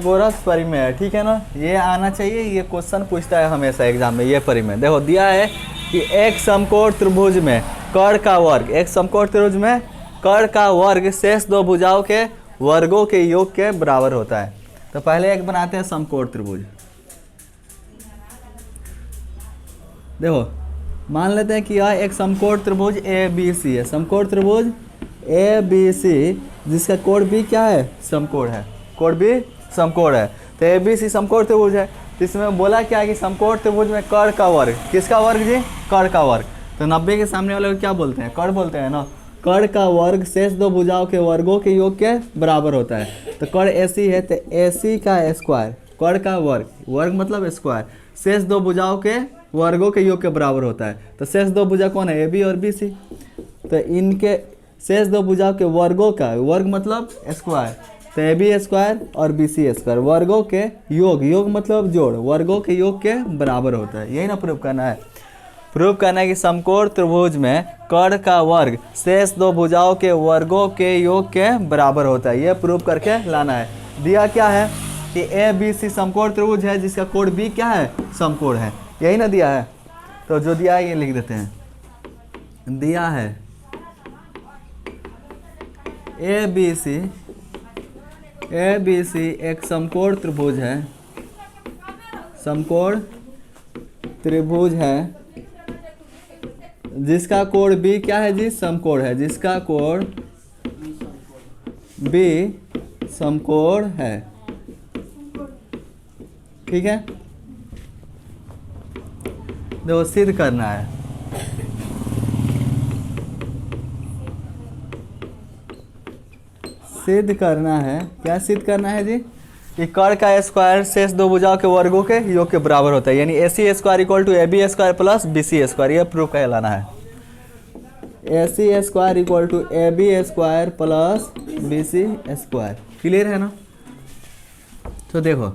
गोरस परिमेय है, ठीक है ना, ये आना चाहिए, ये क्वेश्चन पूछता है हमेशा एग्जाम में। ये परिमेय देखो दिया है कि एक समकोण त्रिभुज में कर्ण का वर्ग, एक समकोण त्रिभुज में कर्ण का वर्ग शेष दो भुजाओं के वर्गों के योग के बराबर होता है। तो पहले एक बनाते हैं समकोण त्रिभुज। देखो मान लेते हैं कि यह एक समकोण त्रिभुज ए बी सी है, समकोण त्रिभुज ए बी सी जिसका कोण बी क्या है, समकोण है, कोण बी समकोण है। तो ए बी सी समकोण त्रिभुज है। तो इसमें बोला क्या है कि समकोण त्रिभुज में कर्ण का वर्ग, किसका वर्ग जी, कर्ण का वर्ग। तो 90 के सामने वाले को क्या बोलते हैं, कर्ण बोलते हैं ना। कर्ण का वर्ग शेष दो भुजाओं के वर्गों के योग के बराबर होता है। तो कर्ण AC है तो AC का स्क्वायर, कर्ण का वर्ग, वर्ग मतलब स्क्वायर, शेष दो भुजाओं के वर्गों के योग के बराबर होता है। तो शेष दो भुजा कौन है, AB और BC। तो इनके शेष दो भुजाओं के वर्गों का, वर्ग मतलब स्क्वायर, तो AB स्क्वायर और BC स्क्वायर वर्गों के योग, योग मतलब जोड़, वर्गों के योग के बराबर होता है। यही ना प्रूव करना है। प्रूव करना है कि समकोण त्रिभुज में कर्ण का वर्ग शेष दो भुजाओं के वर्गों के योग के बराबर होता है। यह प्रूव करके लाना है। दिया क्या है कि ABC समकोण त्रिभुज है जिसका कोण B क्या है, समकोण है। यही ना दिया है। तो जो दिया है ये लिख देते हैं। दिया है ABC एक समकोण त्रिभुज है, समकोण त्रिभुज है जिसका कोण B क्या है जी, समकोण है, जिसका कोण B समकोण है, ठीक है। देखो सिद्ध करना है। सिद्ध करना है, क्या सिद्ध करना है जी, कि कर्ण का स्क्वायर शेष दो भुजाओं के वर्गों के योग के बराबर होता है, यानी AC square equal to AB square plus BC square. यह प्रूफ कहलाना है। AC square equal to AB square plus BC square. Clear है ना। तो देखो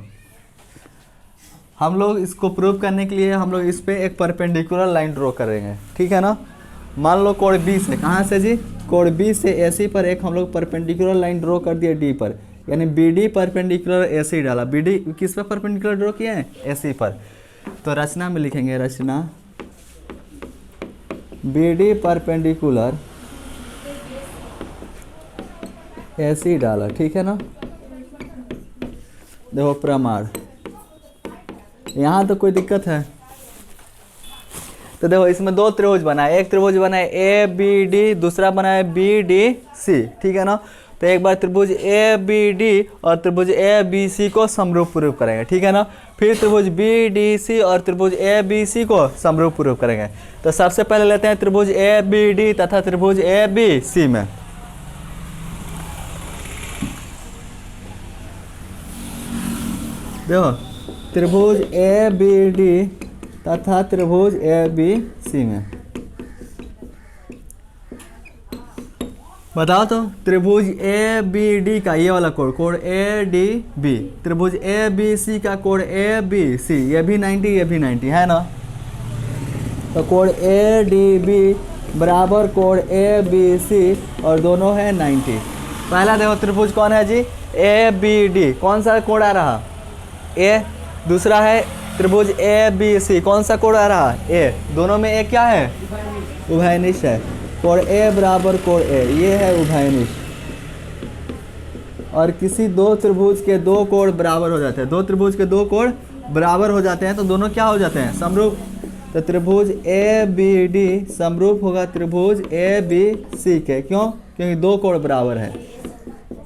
हम लोग इसको प्रूव करने के लिए हम लोग इस पे एक परपेंडिकुलर लाइन ड्रॉ करेंगे, ठीक है ना। मान लो कोण B से, कहाँ से जी, कोण B से AC पर एक हम लोग परपेंडिकुलर लाइन ड्रॉ कर दिए D पर, यानी BD परपेंडिकुलर AC डाला। BD किस पर परपेंडिकुलर ड्रॉ किया है, AC पर। तो रचना में लिखेंगे, रचना BD परपेंडिकुलर AC डाला, ठीक है ना। देखो प्रमाण, यहाँ तो कोई दिक्कत है। तो देखो इसमें दो त्रिभुज बना है, एक त्रिभुज बना है ABD, दूसरा बना है BDC, ठीक है ना। तो एक बार त्रिभुज ABD और त्रिभुज ABC को समरूप प्रूव करेंगे, ठीक है ना। फिर त्रिभुज BDC और त्रिभुज ABC को समरूप प्रूव करेंगे। तो सबसे पहले लेते हैं त्रिभुज ABD तथा त्रिभुज ABC में। देखो त्रिभुज ABD तथा त्रिभुज ABC में बताओ तो त्रिभुज ABD का ये वाला कोण, कोण ADB, त्रिभुज ABC का कोण ABC, ये भी 90, ये भी 90 है ना। तो कोण ADB बराबर कोण ABC और दोनों है 90। पहला देखो त्रिभुज कौन है जी, ABD, कौन सा कोण आ रहा, A। दूसरा है त्रिभुज ABC, कौन सा कोण आ रहा, A। दोनों में A क्या है, उभयनिष्ठ है। कोण A बराबर कोण A, ये है उभयनिष्ठ। और किसी दो त्रिभुज के दो कोण बराबर हो जाते हैं, दो त्रिभुज के दो कोण बराबर हो जाते हैं तो दोनों क्या हो जाते हैं, समरूप। तो त्रिभुज ABD समरूप होगा त्रिभुज ABC के, क्यों, क्योंकि दो कोण बराबर है,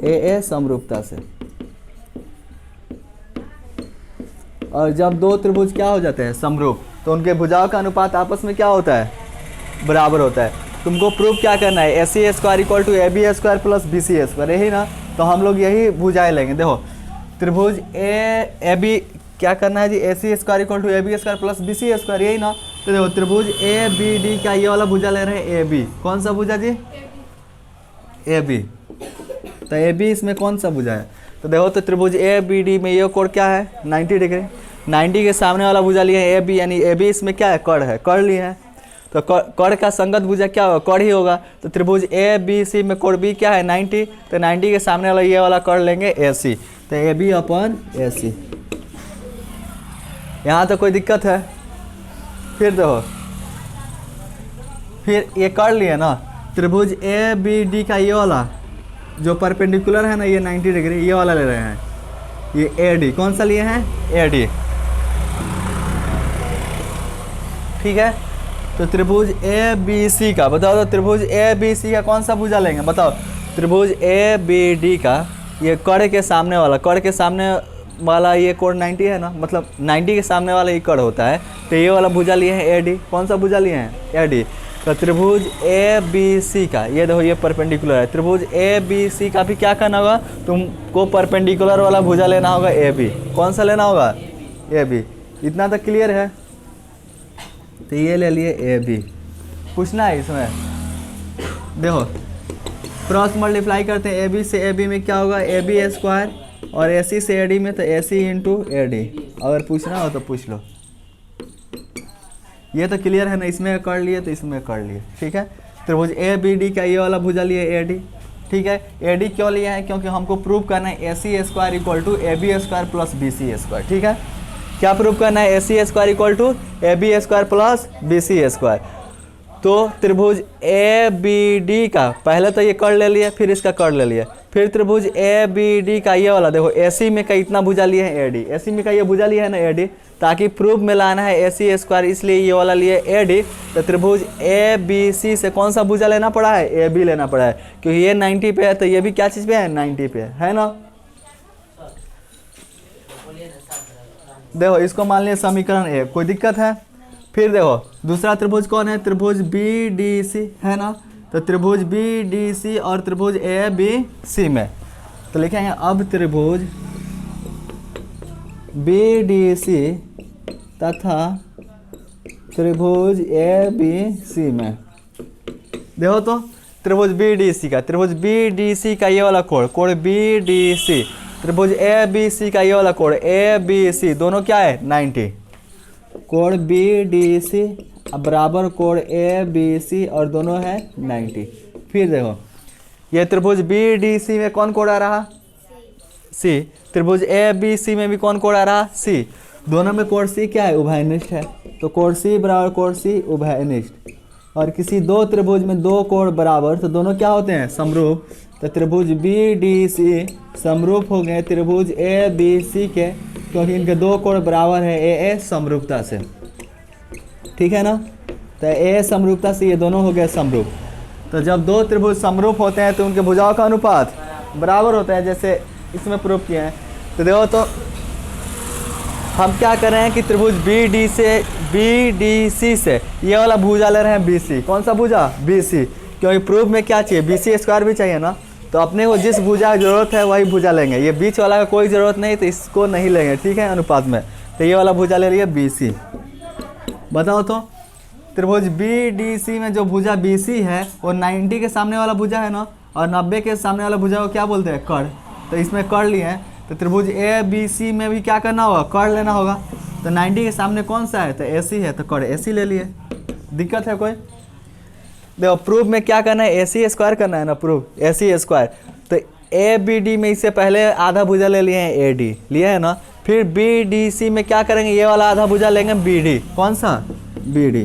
AA समरूपता से। और जब दो त्रिभुज क्या हो जाते हैं, समरूप, तो उनके भुजाओं का अनुपात आपस में क्या होता है, बराबर होता है। तुमको प्रूफ क्या करना है, AC square equal to AB square plus BC square, यही ना। तो हम लोग यही भुजाएं लेंगे। देखो त्रिभुज AB क्या करना है जी, AC square equal to AB square plus BC square, यही ना। तो देखो त्रिभुज ABD का ये वाला भुजा ले रहे हैं AB, कौन सा भुजा जी, AB। तो AB इसमें कौन सा भुजा है, तो देखो तो त्रिभुज ABD में ये कोण क्या है, 90 डिग्री। 90 के सामने वाला भुजा लिए है AB, यानी AB इसमें क्या है, कर्ण है, कर्ण लिए है। तो कर्ण का संगत भुजा क्या होगा, कर्ण ही होगा। तो त्रिभुज ABC में कोण B क्या है, 90। तो 90 के सामने वाला ये वाला कर्ण लेंगे AC। तो ए बी अपन ए सी। यहाँ तो कोई दिक्कत है? फिर देखो, फिर ये कर लिए ना, त्रिभुज ए बी डी का ये वाला जो परपेंडिकुलर है ना, ये 90 डिग्री, ये वाला ले रहे हैं, ये ए डी। कौन सा लिए हैं? A D. ठीक है, तो त्रिभुज ए बी सी का बताओ, तो त्रिभुज ए बी सी का कौन सा भुजा लेंगे बताओ? त्रिभुज ए बी डी का ये कड़ के सामने वाला, कड़ के सामने वाला ये कोण 90 है ना, मतलब 90 के सामने वाला ये कड़ होता है, तो ये वाला भुजा लिए हैं ए डी। कौन सा भुजा लिए हैं? A D. तो त्रिभुज ए बी सी का ये देखो, ये परपेंडिकुलर है, त्रिभुज ए बी सी का भी क्या करना होगा? तुमको परपेंडिकुलर वाला भुजा लेना होगा ए बी। कौन सा लेना होगा? A B. इतना तक क्लियर है? तो ये ले लिए ए बी। पूछना है इसमें, देखो क्रॉस मल्टीप्लाई करते हैं, ए बी से ए बी में क्या होगा? ए बी स्क्वायर, और ए सी से ए डी में तो ए सी इंटू ए डी। अगर पूछना हो तो पूछ लो। ये तो क्लियर है ना, इसमें कर लिए तो इसमें कर लिए। ठीक है, त्रिभुज ए बी डी का ये वाला भुजा लिए ए डी। ठीक है, ए डी क्यों लिया है? क्योंकि हमको प्रूव करना है A C square equal to A B square plus B C square. ठीक है, क्या प्रूव करना है? A C square equal to A B square plus B C square. तो त्रिभुज ए बी डी का पहले तो ये कर ले लिया, फिर इसका कर ले लिया, फिर त्रिभुज ए बी डी का ये वाला देखो, ए सी में का इतना भुजा लिया है ए डी, ए सी में का ये भुजा लिया है ना ए डी, ताकि प्रूफ में लाना है ए सी स्क्वायर, इसलिए ये वाला लिए ए डी। तो त्रिभुज ए बी सी से कौन सा भुजा लेना पड़ा है? ए बी लेना पड़ा है, क्योंकि ये 90 पे है, तो ये भी क्या चीज़ पे है? 90 पे है ना। देखो इसको मान लिया समीकरण ए, कोई दिक्कत है? फिर देखो दूसरा त्रिभुज कौन है? त्रिभुज बी डी सी है ना। तो त्रिभुज बी डी सी और त्रिभुज ए बी सी में तो लिखेंगे अब त्रिभुज बी डी सी तथा त्रिभुज ए बी सी में। देखो तो त्रिभुज बी डी सी का, त्रिभुज बी डी सी का ये वाला कोण, कोण बी डी सी, त्रिभुज ए बी सी का ये वाला कोण ए बी सी, दोनों क्या है? 90। कोण बी डी सी बराबर कोण ए बी सी, और दोनों है 90। फिर देखो ये त्रिभुज बी डी सी में कौन कोण आ रहा? सी। त्रिभुज ए बी सी में भी कौन कोण आ रहा? सी। दोनों में कोण सी क्या है? उभयनिष्ठ है, तो कोण सी बराबर कोण सी उभयनिष्ठ। और किसी दो त्रिभुज में दो कोण बराबर, तो दोनों क्या होते हैं? समरूप। तो त्रिभुज बी डी सी समरूप हो गए त्रिभुज ए बी सी के, क्योंकि इनके दो कोण बराबर है ए समरूपता से। ठीक है ना, तो ए समरूपता से ये दोनों हो गए समरूप। तो जब दो त्रिभुज समरूप होते हैं तो उनके भुजाओं का अनुपात बराबर होता है, जैसे इसमें प्रूव किए हैं। तो देखो तो हम क्या कर रहे हैं कि त्रिभुज बी डी सी से ये वाला भुजा ले रहे हैं बी सी। कौन सा भुजा? बी सी, क्योंकि प्रूफ में क्या चाहिए? बी सी स्क्वायर भी चाहिए ना, तो अपने को जिस भुजा की जरूरत है वही भुजा लेंगे। ये बीच वाला का कोई ज़रूरत नहीं, तो इसको नहीं लेंगे। ठीक है, अनुपात में। तो ये वाला भुजा ले रही है बी सी। बताओ तो त्रिभुज बी डी सी में जो भुजा बी सी है वो 90 के सामने वाला भुजा है ना, और 90 के सामने वाला भुजा को क्या बोलते हैं? कड़। तो इसमें कड़ लिए हैं, तो त्रिभुज ए बी सी में भी क्या करना होगा? कड़ लेना होगा। तो 90 के सामने कौन सा है? तो ए सी है, तो कड़ ए सी ले लिए। दिक्कत है कोई? देखो प्रूफ में क्या करना है? ए सी स्क्वायर करना है ना, प्रूफ ए सी स्क्वायर। तो ए बी डी में इससे पहले आधा भुजा ले लिए हैं ए डी, लिया है ना। फिर बी डी सी में क्या करेंगे? ये वाला आधा भुजा लेंगे बी डी। कौन सा? B D.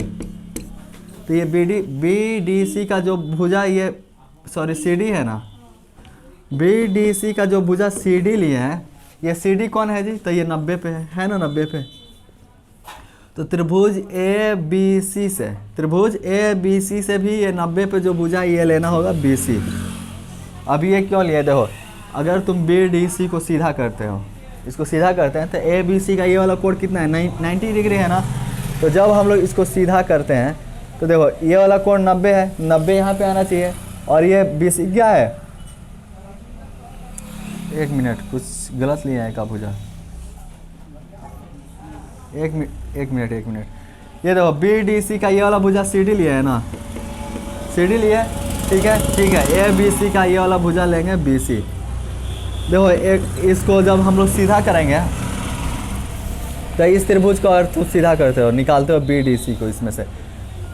तो ये बी डी सी का जो भुजा ये सी डी है ना, बी डी सी का जो भुजा सी डी लिए हैं, ये सी डी कौन है जी? तो ये 90 पे है ना, 90 पे। तो त्रिभुज ए बी सी से, त्रिभुज ए बी सी से भी ये 90 पे जो भुजा ये लेना होगा बी सी। अब ये क्यों लिए? देखो अगर तुम बी डी सी को सीधा करते हो, इसको सीधा करते हैं, तो ए बी सी का ये वाला कोण कितना है? 90 डिग्री है ना। तो जब हम लोग इसको सीधा करते हैं तो देखो ये वाला कोण 90 है, 90 यहाँ पे आना चाहिए, और ये बी सी क्या है? एक मिनट, कुछ गलत लिया है का भुजा? एक मिनट। ये देखो बी डी सी का ये वाला भुजा सी डी लिया है ना, सी डी लिया। ठीक है, ए बी सी का ये वाला भुजा लेंगे बी सी। देखो इसको जब हम लोग सीधा करेंगे तो इस त्रिभुज का अर्थ सीधा करते हो, निकालते हो बी डी सी को इसमें से,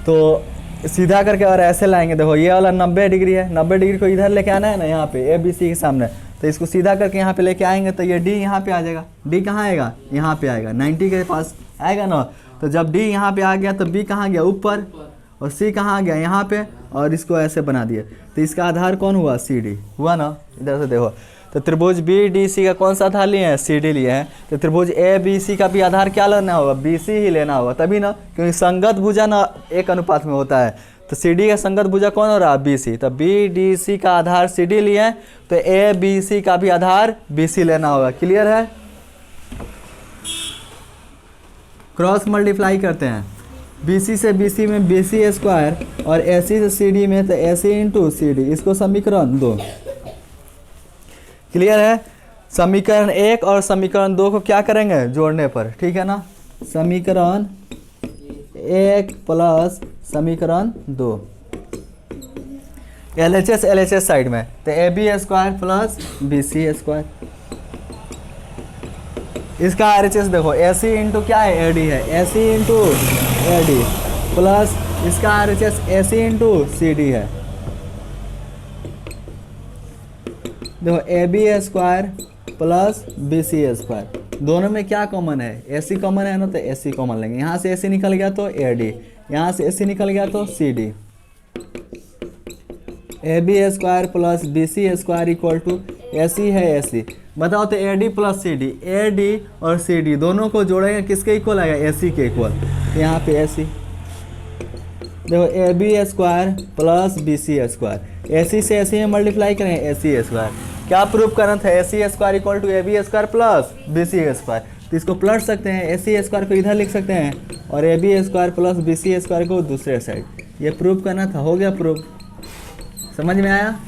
तो सीधा करके और ऐसे लाएंगे। देखो ये वाला 90 डिग्री है, 90 डिग्री को इधर लेके आना है ना, यहाँ पे ए बी सी के सामने, तो इसको सीधा करके यहाँ पे लेके आएंगे तो ये डी यहाँ पे आ जाएगा। डी कहाँ आएगा? यहाँ पे आएगा, 90 के पास आएगा ना। तो जब डी यहाँ पे आ गया तो बी कहाँ गया? ऊपर, और सी कहाँ गया? यहाँ पे, और इसको ऐसे बना दिए। तो इसका आधार कौन हुआ? सी डी हुआ ना। इधर से देखो, तो त्रिभुज बी डी सी का कौन सा आधार लिए हैं? सी डी लिए हैं। तो त्रिभुज ए बी सी का भी आधार क्या लेना होगा? बी सी ही लेना होगा, तभी ना, क्योंकि संगत भुजा ना एक अनुपात में होता है। तो सी डी का संगत भुजा कौन हो रहा? B C. तो बी डी सी का आधार सी डी लिए हैं, तो ए बी सी का भी आधार बी सी लेना होगा। क्लियर है? क्रॉस मल्टीप्लाई करते हैं, बी सी से बी सी में बी सी स्क्वायर, और ए सी से सी डी में तो ए सी इंटू सी डी। इसको समीकरण 2। क्लियर है? समीकरण 1 और समीकरण 2 को क्या करेंगे? जोड़ने पर, ठीक है ना। समीकरण 1 प्लस समीकरण 2, LHS साइड में, तो A B square plus B C square. इसका RHS देखो, ए सी इंटू क्या है? ए डी है, A C into A D, plus इसका RHS A C into C D है। देखो, A B square plus B C square, दोनों में क्या कॉमन है? ए सी कॉमन है ना, तो ए सी कॉमन लेंगे। यहाँ से ए सी निकल गया तो ए डी, यहाँ से ए सी निकल गया तो C D. A B square plus B C square equal to A C है ए सी। बताओ तो A D plus C D, A D और सी डी दोनों को जोड़ेंगे, किसके इक्वल आएगा? ए सी के इक्वल। यहाँ पे ए सी, देखो, A B square plus B C square, A C से ए सी में मल्टीप्लाई करें, ए सी स्क्वायर। क्या प्रूव करना था? A C square equal to A B square plus B C square. तो इसको पलट सकते हैं, ए सी स्क्वायर को इधर लिख सकते हैं, और A B square plus B C square को दूसरे साइड। ये प्रूव करना था, हो गया प्रूव। समझ में आया?